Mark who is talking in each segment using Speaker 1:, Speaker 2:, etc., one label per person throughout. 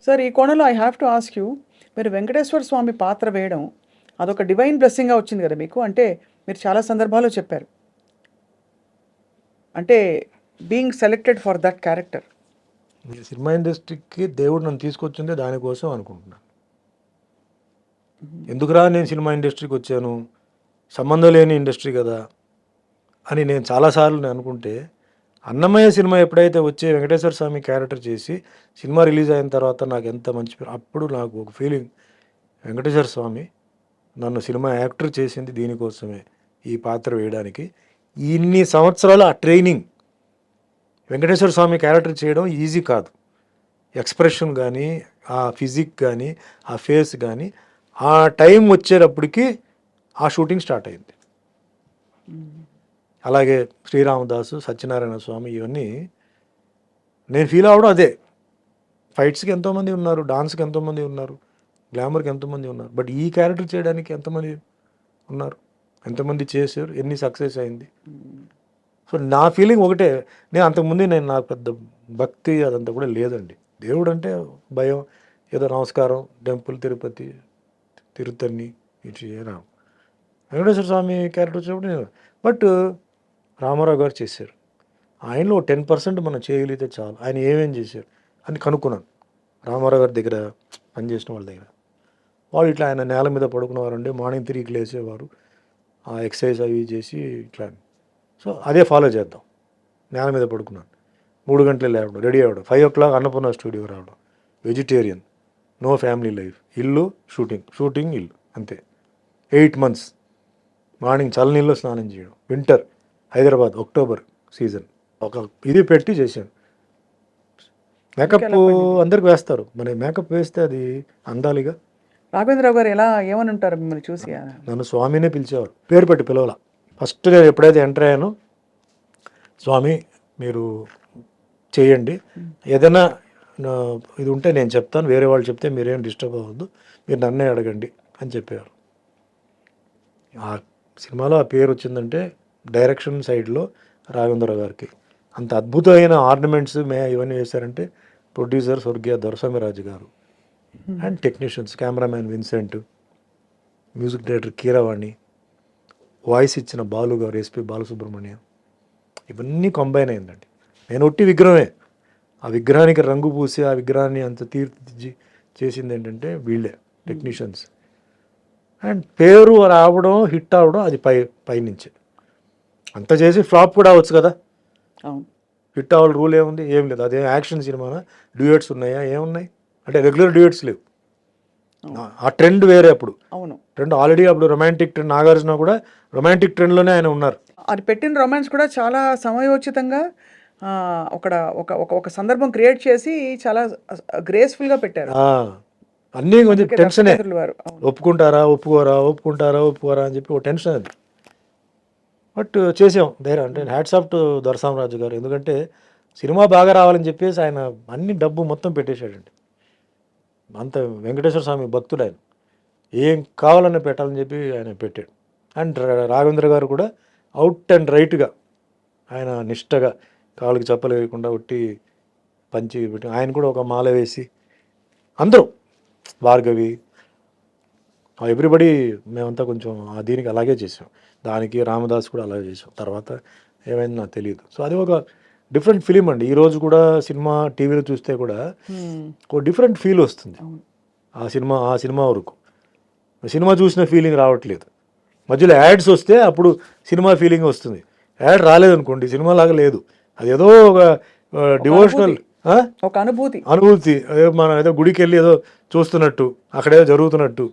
Speaker 1: Sir ఈ కోణంలో I have to ask you, మీరు వెంకటేశ్వర స్వామి పాత్ర వేయడం అదొక డివైన్ బ్లెస్సింగ్గా వచ్చింది కదా మీకు. అంటే మీరు చాలా సందర్భాల్లో చెప్పారు, అంటే being selected for that character.
Speaker 2: Cinema ఇండస్ట్రీకి దేవుడు నన్ను తీసుకొచ్చిందే దానికోసం అనుకుంటున్నాను. ఎందుకురా నేను సినిమా ఇండస్ట్రీకి వచ్చాను, సంబంధం లేని ఇండస్ట్రీ కదా అని నేను చాలాసార్లు నేను అనుకుంటే, అన్నమయ్య సినిమా ఎప్పుడైతే వచ్చి వెంకటేశ్వర స్వామి క్యారెక్టర్ చేసి సినిమా రిలీజ్ అయిన తర్వాత నాకు ఎంత మంచి అప్పుడు నాకు ఒక ఫీలింగ్, వెంకటేశ్వర స్వామి నన్ను సినిమా యాక్టర్ చేసింది దీనికోసమే, ఈ పాత్ర వేయడానికి. ఇన్ని సంవత్సరాలు ఆ ట్రైనింగ్, వెంకటేశ్వర స్వామి క్యారెక్టర్ చేయడం ఈజీ కాదు. ఎక్స్ప్రెషన్ కానీ, ఆ ఫిజిక్ కానీ, ఆ ఫేస్ కానీ, ఆ టైం వచ్చేటప్పటికి ఆ షూటింగ్ స్టార్ట్ అయింది. అలాగే శ్రీరామదాసు, సత్యనారాయణ స్వామి, ఇవన్నీ నేను ఫీల్ అవ్వడం అదే. ఫైట్స్కి ఎంతోమంది ఉన్నారు, డాన్స్కి ఎంతోమంది ఉన్నారు, గ్లామర్కి ఎంతోమంది ఉన్నారు, బట్ ఈ క్యారెక్టర్ చేయడానికి ఎంతమంది ఉన్నారు, ఎంతమంది చేశారు, ఎన్ని సక్సెస్ అయింది. సో నా ఫీలింగ్ ఒకటే, నేను అంతకుముందు నాకు పెద్ద భక్తి అదంతా కూడా లేదండి. దేవుడు అంటే భయం, ఏదో నమస్కారం, టెంపుల్, తిరుపతి, తిరుత్తని, ఇటు వెంకటేశ్వర స్వామి క్యారెక్టర్ వచ్చినప్పుడు నేను, బట్ రామారావు గారు చేశారు. ఆయనలో 10% మనం చేయగలిగితే చాలు. ఆయన ఏమేం చేశారు అని కనుక్కున్నాను రామారావు గారి దగ్గర పనిచేసిన వాళ్ళ దగ్గర. వాళ్ళు ఇట్లా ఆయన నేల మీద పడుకునేవారండి, మార్నింగ్ 3కి లేచేవారు, ఆ ఎక్సర్సైజ్ అవి చేసి ఇట్లా. సో అదే ఫాలో చేద్దాం. నేల మీద పడుకున్నాను, 3 గంటలు లేవడం, రెడీ అవ్వడం, 5 o'clock అన్నపూర్ణ స్టూడియో రావడం, వెజిటేరియన్, నో ఫ్యామిలీ లైఫ్, ఇల్లు షూటింగ్ ఇల్లు, అంతే. 8 months మార్నింగ్ చల్లనీళ్ళు స్నానం చేయడం, వింటర్ హైదరాబాద్, అక్టోబర్ సీజన్, ఒక ఇది పెట్టి చేశాను. మేకప్ అందరికి వేస్తారు, మన మేకప్ వేస్తే అది అందాలిగా.
Speaker 1: రాఘవేంద్రరావు గారు ఎలా ఏమని ఉంటారు మిమ్మల్ని చూసి?
Speaker 2: నన్ను స్వామినే పిలిచేవారు, పేరు పెట్టి పిలవాల. ఫస్ట్ నేను ఎప్పుడైతే ఎంటర్ అయ్యానో, స్వామి మీరు చేయండి, ఏదైనా ఇది ఉంటే నేను చెప్తాను, వేరే వాళ్ళు చెప్తే మీరేం డిస్టర్బ్ అవ్వద్దు, మీరు నన్నే అడగండి అని చెప్పేవారు. ఆ సినిమాలో ఆ పేరు వచ్చిందంటే డైరెక్షన్ సైడ్లో రాఘవేంద్ర గారికి. అంత అద్భుతమైన ఆర్నమెంట్స్ ఇవన్నీ వేశారంటే ప్రొడ్యూసర్ స్వర్గీయ దొరస్వామిరాజు గారు, and technicians cameraman Vincent, music director Keeravani, voice ఇచ్చిన బాలు గారు, ఎస్పి బాలసుబ్రహ్మణ్యం, ఇవన్నీ కంబైన్ అయిందండి. నేను ఒట్టి విగ్రహమే, ఆ విగ్రహానికి రంగు పూసి ఆ విగ్రహాన్ని అంత తీర్చిదిద్ది చేసింది ఏంటంటే వీళ్ళే టెక్నీషియన్స్. అండ్ పేరు రావడం, హిట్ అవ్వడం అది పైనుంచి. అంత చేసి ఫ్లాప్ కూడా అవ్వచ్చు కదా, హిట్ అవ్వాలి రూల్ ఏముంది, ఏం లేదు. అదే యాక్షన్ సినిమానా, డ్యూయట్స్ ఉన్నాయా, ఏమున్నాయి అంటే రెగ్యులర్ డ్యూయట్స్ లేవు. ఆ ట్రెండ్ వేరే. అప్పుడు ట్రెండ్ ఆల్రెడీ, అప్పుడు రొమాంటిక్ ట్రెండ్, నాగార్జున కూడా రొమాంటిక్ ట్రెండ్లోనే ఆయన ఉన్నారు.
Speaker 1: అది పెట్టిన రొమాన్స్ కూడా చాలా సమయోచితంగా ఒక సందర్భం క్రియేట్ చేసి చాలా గ్రేస్ఫుల్గా పెట్టారు.
Speaker 2: అన్నీ కొంచెం టెన్షనే, ఒప్పుకుంటారా ఒప్పుకోరా అని చెప్పి ఒక టెన్షన్ అది. బట్ చేసాం ధైర్యం. అంటే హ్యాట్స్ ఆఫ్ టు దొరస్వామిరాజు గారు, ఎందుకంటే సినిమా బాగా రావాలని చెప్పేసి ఆయన అన్ని డబ్బు మొత్తం పెట్టేశాడండి. అంత వెంకటేశ్వర స్వామి భక్తుడు ఆయన, ఏం కావాలని పెట్టాలని చెప్పి ఆయన పెట్టాడు. అండ్ రాఘవేంద్ర గారు కూడా అవుట్ అండ్ రైట్గా ఆయన నిష్టగా కాళ్ళకి చెప్పలు వేయకుండా ఒట్టి పంచి పెట్టి, ఆయన కూడా ఒక మాల వేసి, అందరూ భార్గవి, ఎవ్రీబడి, మేమంతా కొంచెం దీనికి అలాగే చేసాం. దానికి రామదాస్ కూడా అలాగే చేసాం. తర్వాత ఏమైంది నాకు తెలియదు. సో అది ఒక డిఫరెంట్ ఫిలిం అండి. ఈరోజు కూడా సినిమా టీవీలో చూస్తే కూడా ఒక డిఫరెంట్ ఫీల్ వస్తుంది. ఆ సినిమా వరకు సినిమా చూసిన ఫీలింగ్ రావట్లేదు. మధ్యలో యాడ్స్ వస్తే అప్పుడు సినిమా ఫీలింగ్ వస్తుంది. యాడ్ రాలేదనుకోండి, సినిమా లాగా లేదు. అది ఏదో ఒక డివోషనల్
Speaker 1: ఒక అనుభూతి,
Speaker 2: మనం ఏదో గుడికి వెళ్ళి ఏదో చూస్తున్నట్టు, అక్కడేదో జరుగుతున్నట్టు.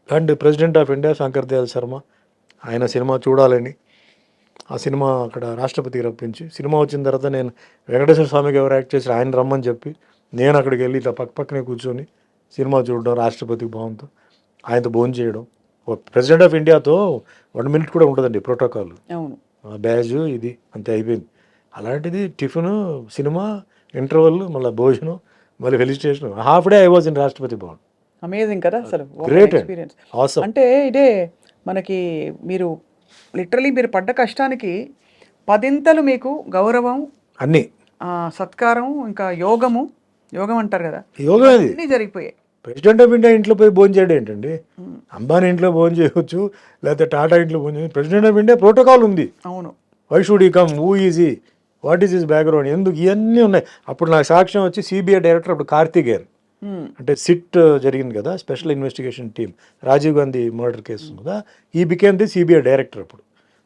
Speaker 2: And president of India Shankar Dayal Sharma, ఆయన సినిమా చూడాలని ఆ సినిమా అక్కడ రాష్ట్రపతికి రప్పించి, సినిమా వచ్చిన తర్వాత నేను వెంకటేశ్వర స్వామికి ఎవరు యాక్ట్ చేసి ఆయన రమ్మని చెప్పి నేను అక్కడికి వెళ్ళి ఇట్లా పక్కనే కూర్చొని సినిమా చూడడం, రాష్ట్రపతికి భావంతో ఆయనతో భోజనం చేయడం. ప్రెసిడెంట్ ఆఫ్ ఇండియాతో 1 minute కూడా ఉంటుందండి ప్రోటోకాల్, బ్యాజ్ ఇది అంతే అయిపోయింది. అలాంటిది టిఫిన్, సినిమా, ఇంటర్వెల్, మళ్ళీ భోజనం, మళ్ళీ felicitation, half day I was in Rashtrapati Bhavan.
Speaker 1: Amazing కదా అసలు,
Speaker 2: గ్రేట్
Speaker 1: ఎక్స్పీరియన్స్. అంటే ఇదే మనకి మీరు లిటరలీ మీరు పడ్డ కష్టానికి 10 ఇంతలు మీకు గౌరవం,
Speaker 2: అన్నీ
Speaker 1: సత్కారం, ఇంకా యోగం అంటారు కదా,
Speaker 2: యోగా అది
Speaker 1: అన్నీ జరిగిపోయాయి.
Speaker 2: ప్రెసిడెంట్ ఆఫ్ ఇండియా ఇంట్లో పోయి భోజనం చేయడం ఏంటండి? అంబానీ ఇంట్లో భోజనం చేయవచ్చు, లేకపోతే టాటా ఇంట్లో భోజనం చేయవచ్చు. ప్రెసిడెంట్ ఆఫ్ ఇండియా ప్రోటోకాల్ ఉంది.
Speaker 1: అవును.
Speaker 2: వై షుడ్ ఈ come, who easy, what is his background, ఎందుకు, ఇవన్నీ ఉన్నాయి. అప్పుడు నాకు సాక్ష్యం వచ్చి సిబిఐ డైరెక్టర్ అప్పుడు కార్తికేయన్, అంటే సిట్ జరిగింది కదా, special investigation team, Rajiv Gandhi murder case కదా, ఈ బికేమ్ ది సిబిఐ డైరెక్టర్. అప్పుడు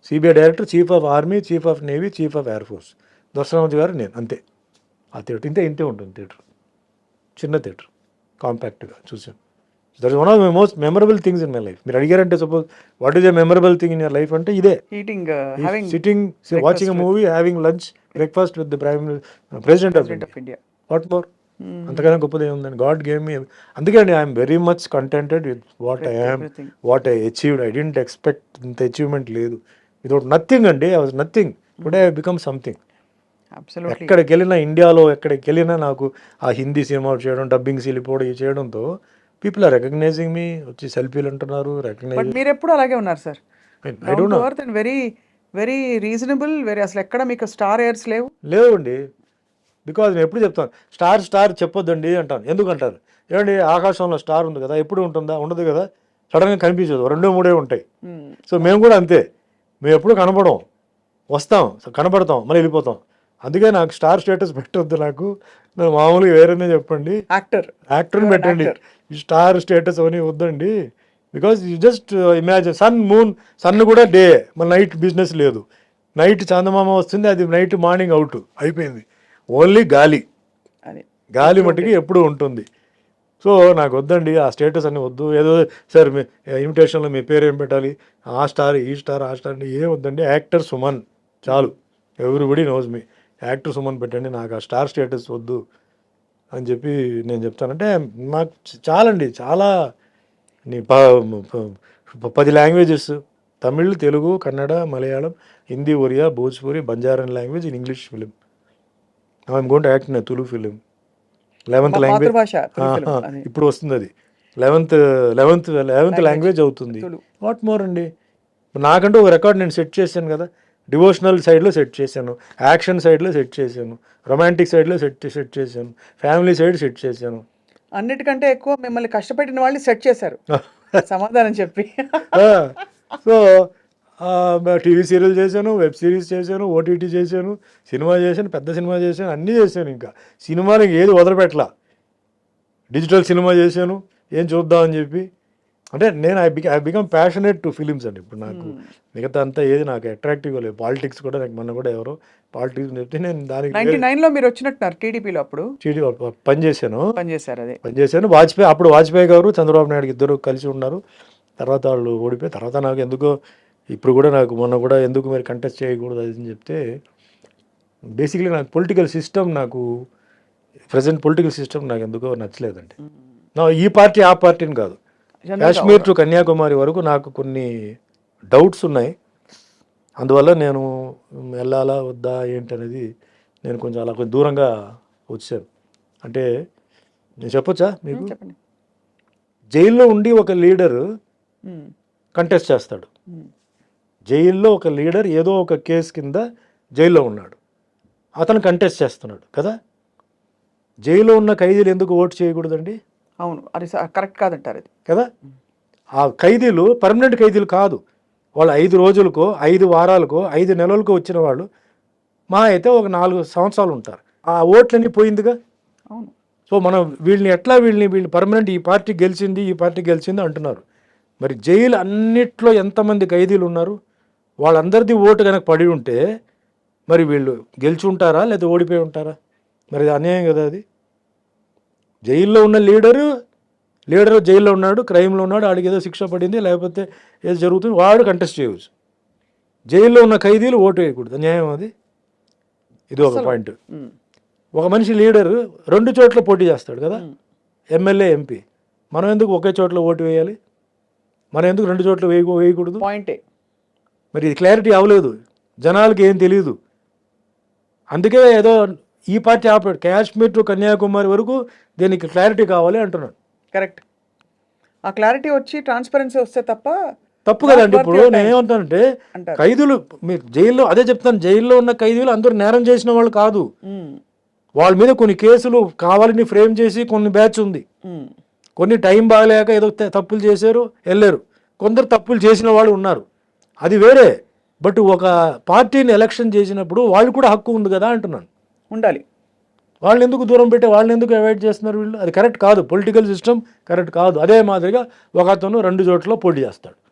Speaker 2: CBI director, chief of army, chief of navy, chief of air force దర్శనామతి గారు, నేను. అంతే. ఆ థియేటర్ ఇంతే ఉంటుంది. థియేటర్ చిన్న థియేటర్, కాంపాక్ట్గా చూసాను. That is one of my most memorable things in my life. మీరు అడిగారంటే suppose what is a memorable thing in your life అంటే ఇదే.
Speaker 1: Eating,
Speaker 2: sitting, watching a movie, having lunch, breakfast with the president of India. What more? అంతకన్నా గొప్పది ఏముందండి? God gave me. అందుకే అండి I am very much contented with what I am, what I achieved. I didn't expect ఇంత achievement లేదు. Without nothing అండి, I was nothing. Today I become something. ఎక్కడికి వెళ్ళినా, ఇండియాలో ఎక్కడికి వెళ్ళినా నాకు ఆ హిందీ సినిమా చేయడం, డబ్బింగ్ వెళ్ళిపోవడం, ఇవి చేయడంతో పీపుల్ ఆర్ రికగ్నైజింగ్ మీ. వచ్చి సెల్ఫీలు అంటున్నారు, రికగ్నైజ్.
Speaker 1: మీరు ఎప్పుడు అలాగే ఉన్నారు sir.
Speaker 2: I don't know.
Speaker 1: Very very reasonable, very, అసలు ఎక్కడ మీకు స్టార్ ఎయిర్స్
Speaker 2: లేవండి. బికాజ్ నేను ఎప్పుడు చెప్తాను, స్టార్ చెప్పొద్దండి అంటాను. ఎందుకు అంటారు? ఏమండి, ఆకాశంలో స్టార్ ఉంది కదా, ఎప్పుడు ఉంటుందా? ఉండదు కదా, సడన్గా కనిపించదు, 2-3 ఉంటాయి. సో మేము కూడా అంతే, మేము ఎప్పుడు కనపడం, వస్తాం, కనపడతాం, మళ్ళీ వెళ్ళిపోతాం. అందుకే నాకు స్టార్ స్టేటస్ పెట్టొద్దు. నాకు మామూలుగా వేరేనే చెప్పండి, యాక్టర్ని పెట్టండి. స్టార్ స్టేటస్ అవన్నీ వద్దండి. Because you just imagine sun, moon. Sun కూడా డే, మన నైట్ బిజినెస్ లేదు. నైట్ చందమామ వస్తుంది, అది నైట్ మార్నింగ్ అవుట్ అయిపోయింది. ఓన్లీ గాలి మట్టికి ఎప్పుడు ఉంటుంది. సో నాకు వద్దండి ఆ స్టేటస్ అని వద్దు. ఏదో సార్ మీ ఇన్విటేషన్లో మీ పేరు ఏం పెట్టాలి, ఆ స్టార్, ఈ స్టార్, ఆ స్టార్ అంటే ఏం వద్దండి. యాక్టర్ సుమన్ చాలు, everybody knows me. Actor Suman పెట్టండి, నాకు ఆ స్టార్ స్టేటస్ వద్దు అని చెప్పి నేను చెప్తానంటే నాకు చాలండి. చాలా 10 languages, Tamil, Telugu, Kannada, Malayalam, Hindi, Oriya, Bhojpuri, Banjara language, in English film. I am going to act in Telugu film. 11th language ఇప్పుడు వస్తుంది, అది 11th లాంగ్వేజ్ అవుతుంది. వాట్ మోర్ అండి? నాకంటూ ఒక రికార్డ్ నేను సెట్ చేశాను కదా. డివోషనల్ సైడ్లో సెట్ చేశాను, యాక్షన్ సైడ్లో సెట్ చేశాను, రొమాంటిక్ సైడ్లో సెట్ చేశాను, ఫ్యామిలీ సైడ్ సెట్ చేశాను.
Speaker 1: అన్నిటికంటే ఎక్కువ మిమ్మల్ని కష్టపెట్టిన వాళ్ళు సెట్ చేశారు సమాధానం చెప్పి.
Speaker 2: సో టీవీ సీరియల్ చేశాను, వెబ్ సిరీస్ చేశాను, ఓటీటీ చేశాను, సినిమా చేశాను, పెద్ద సినిమా చేశాను, అన్నీ చేశాను. ఇంకా సినిమాకి ఏది వదలపెట్టలా. డిజిటల్ సినిమా చేశాను, ఏం చూద్దామని చెప్పి. అంటే నేను I become passionate to films అండి. ఇప్పుడు నాకు మిగతా అంతా ఏది నాకు అట్రాక్టివ్గా లేదు. పాలిటిక్స్ కూడా నాకు మొన్న కూడా ఎవరో పాలిటిక్స్ చెప్తే నేను దానికి
Speaker 1: 99లో మీరు వచ్చినట్టున్నారు టీడీపీలో. అప్పుడు
Speaker 2: పనిచేశాను. వాజ్పేయి గారు, చంద్రబాబు నాయుడు ఇద్దరు కలిసి ఉన్నారు. తర్వాత వాళ్ళు ఓడిపోయి, తర్వాత నాకు ఎందుకో ఇప్పుడు కూడా నాకు మొన్న కూడా ఎందుకు మీరు కంటెస్ట్ చేయకూడదు అది అని చెప్తే, బేసిక్లీ నాకు పొలిటికల్ సిస్టమ్, నాకు ప్రజెంట్ పొలిటికల్ సిస్టమ్ నాకు ఎందుకో నచ్చలేదండి. నా ఈ పార్టీ ఆ పార్టీని కాదు, కాశ్మీర్ టు కన్యాకుమారి వరకు నాకు కొన్ని డౌట్స్ ఉన్నాయి. అందువల్ల నేను వెళ్ళాలా వద్దా ఏంటనేది నేను కొంచెం అలా కొంచెం దూరంగా వచ్చాను. అంటే నేను చెప్పొచ్చా మీకు? జైల్లో ఉండి ఒక లీడరు కంటెస్ట్ చేస్తాడు. జైల్లో ఒక లీడర్ ఏదో ఒక కేసు కింద జైల్లో ఉన్నాడు, అతను కంటెస్ట్ చేస్తున్నాడు కదా. జైల్లో ఉన్న ఖైదీలు ఎందుకు ఓటు చేయకూడదండి?
Speaker 1: అవును, అది కరెక్ట్ కాదంటారు అది
Speaker 2: కదా. ఆ ఖైదీలు పర్మనెంట్ ఖైదీలు కాదు, వాళ్ళు 5 రోజులకో, 5 వారాలకో, 5 నెలలకో వచ్చిన వాళ్ళు మా అయితే ఒక 4 సంవత్సరాలు ఉంటారు. ఆ ఓట్లన్నీ పోయిందిగా.
Speaker 1: అవును.
Speaker 2: సో మనం వీళ్ళని పర్మనెంట్ ఈ పార్టీ గెలిచింది అంటున్నారు. మరి జైలు అన్నిట్లో ఎంతమంది ఖైదీలు ఉన్నారు? వాళ్ళందరిది ఓటు కనుక పడి ఉంటే మరి వీళ్ళు గెలిచి ఉంటారా లేదా ఓడిపోయి ఉంటారా? మరి అన్యాయం కదా అది. జైల్లో ఉన్న లీడరు జైల్లో ఉన్నాడు, క్రైమ్లో ఉన్నాడు, ఆడికి ఏదో శిక్ష పడింది, లేకపోతే ఏదో జరుగుతుంది, వాడు కంటెస్ట్ చేయవచ్చు. జైల్లో ఉన్న ఖైదీలు ఓటు వేయకూడదు, అన్యాయం అది. ఇది ఒక పాయింట్. ఒక మనిషి లీడరు 2 చోట్ల పోటీ చేస్తాడు కదా, ఎమ్మెల్యే, ఎంపీ. మనం ఎందుకు ఒకే చోట్ల ఓటు వేయాలి? మనం ఎందుకు 2 చోట్ల వేయకూడదు?
Speaker 1: పాయింటే.
Speaker 2: మరి ఇది క్లారిటీ అవ్వలేదు, జనాలకి ఏం తెలియదు. అందుకే ఏదో ఈ party operate, Kashmir to Kanyakumari వరకు దీనికి క్లారిటీ కావాలి అంటున్నాడు.
Speaker 1: కరెక్ట్. ఆ క్లారిటీ వచ్చి ట్రాన్స్పరెన్సీ వస్తే తప్ప
Speaker 2: తప్పు కదండి.
Speaker 1: worth
Speaker 2: ఇప్పుడు
Speaker 1: your time
Speaker 2: నేను ఏమంటానంటే
Speaker 1: అంటారు.
Speaker 2: ఖైదీలు మీరు జైల్లో అదే చెప్తాను, జైల్లో ఉన్న ఖైదీలు అందరూ నేరం చేసిన వాళ్ళు కాదు.
Speaker 1: మ్మ్.
Speaker 2: వాళ్ళ మీద కొన్ని కేసులు కావాలని ఫ్రేమ్ చేసి కొన్ని బ్యాచ్ ఉంది.
Speaker 1: మ్మ్.
Speaker 2: కొన్ని టైం బాగలేక ఏదో తప్పులు చేశారు వెళ్ళారు. కొందరు తప్పులు చేసిన వాళ్ళు ఉన్నారు, అది వేరే. బట్ ఒక పార్టీని ఎలక్షన్ చేసినప్పుడు వాళ్ళు కూడా హక్కు ఉంది కదా అంటున్నాను.
Speaker 1: ఉండాలి.
Speaker 2: వాళ్ళని ఎందుకు దూరం పెట్టి వాళ్ళని ఎందుకు అవాయిడ్ చేస్తున్నారు వీళ్ళు? అది కరెక్ట్ కాదు. పొలిటికల్ సిస్టమ్ కరెక్ట్ కాదు. అదే మాదిరిగా ఒక అతను 2 చోట్ల పోటీ చేస్తాడు.